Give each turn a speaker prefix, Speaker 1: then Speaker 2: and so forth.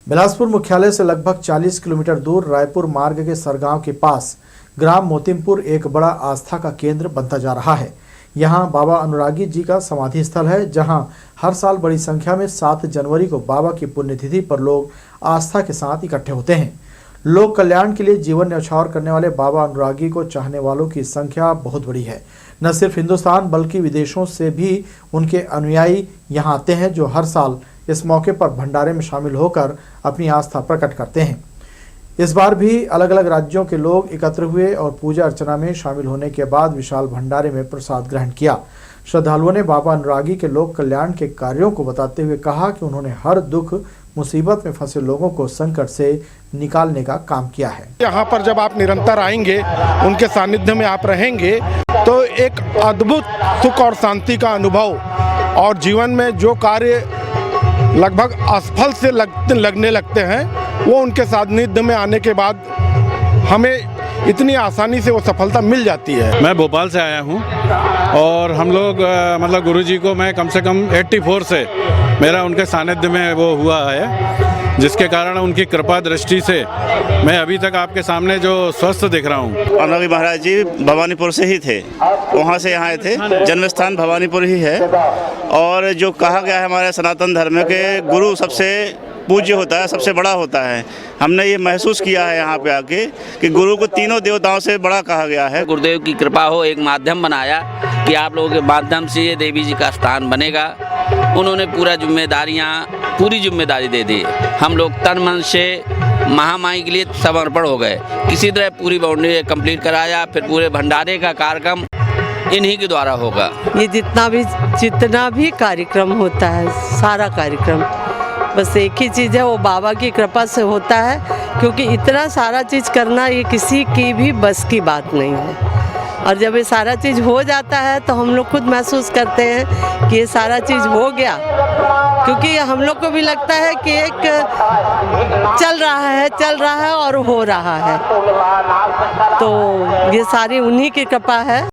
Speaker 1: बिलासपुर मुख्यालय से लगभग 40 किलोमीटर दूर रायपुर मार्ग के सरगांव के पास ग्राम मोतिमपुर एक बड़ा आस्था का केंद्र बनता जा रहा है। यहां बाबा अनुरागी जी का समाधि स्थल है, जहां हर साल बड़ी संख्या में 7 जनवरी को बाबा की पुण्यतिथि पर लोग आस्था के साथ इकट्ठे होते हैं। लोक कल्याण के लिए जीवन न्यौछावर करने वाले बाबा अनुरागी को चाहने वालों की संख्या बहुत बड़ी है। न सिर्फ हिंदुस्तान बल्कि विदेशों से भी उनके अनुयायी यहां आते हैं, जो हर साल इस मौके पर भंडारे में शामिल होकर अपनी आस्था प्रकट करते हैं। इस बार भी अलग अलग राज्यों के लोग एकत्र हुए और पूजा अर्चना में शामिल होने के बाद विशाल भंडारे में प्रसाद ग्रहण किया। श्रद्धालुओं ने बाबा अनुरागी के लोक कल्याण के कार्यों को बताते हुए कहा कि उन्होंने हर दुख मुसीबत में फंसे लोगों को संकट से निकालने का काम किया है।
Speaker 2: यहाँ पर जब आप निरंतर आएंगे, उनके सानिध्य में आप रहेंगे, तो एक अद्भुत सुख और शांति का अनुभव और जीवन में जो कार्य लगभग असफल से लगने लगते हैं, वो उनके सानिध्य में आने के बाद हमें इतनी आसानी से वो सफलता मिल जाती है।
Speaker 3: मैं भोपाल से आया हूँ और हम लोग मतलब गुरुजी को मैं कम से कम 84 से मेरा उनके सानिध्य में वो हुआ है, जिसके कारण उनकी कृपा दृष्टि से मैं अभी तक आपके सामने जो स्वस्थ दिख रहा हूँ।
Speaker 4: अनुरागी महाराज जी भवानीपुर से ही थे, वहाँ से यहाँ आए थे। जन्म स्थान भवानीपुर ही है और जो कहा गया है हमारे सनातन धर्म के गुरु सबसे पूज्य होता है, सबसे बड़ा होता है। हमने ये महसूस किया है यहाँ पे आके कि गुरु को तीनों देवताओं से बड़ा कहा गया है।
Speaker 5: गुरुदेव की कृपा हो, एक माध्यम बनाया कि आप लोगों के माध्यम से ये देवी जी का स्थान बनेगा। उन्होंने पूरी जिम्मेदारी दे दी। हम लोग तन मन से महामाई के लिए समर्पण हो गए। किसी तरह पूरी बाउंड्री कंप्लीट कराया, फिर पूरे भंडारे का कार्यक्रम इन्हीं के द्वारा होगा।
Speaker 6: ये जितना भी कार्यक्रम होता है, सारा कार्यक्रम बस एक ही चीज़ है, वो बाबा की कृपा से होता है, क्योंकि इतना सारा चीज़ करना ये किसी की भी बस की बात नहीं है। और जब ये सारा चीज़ हो जाता है तो हम लोग खुद महसूस करते हैं कि ये सारा चीज़ हो गया, क्योंकि हम लोग को भी लगता है कि एक चल रहा है और हो रहा है। तो ये सारी उन्हीं की कृपा है।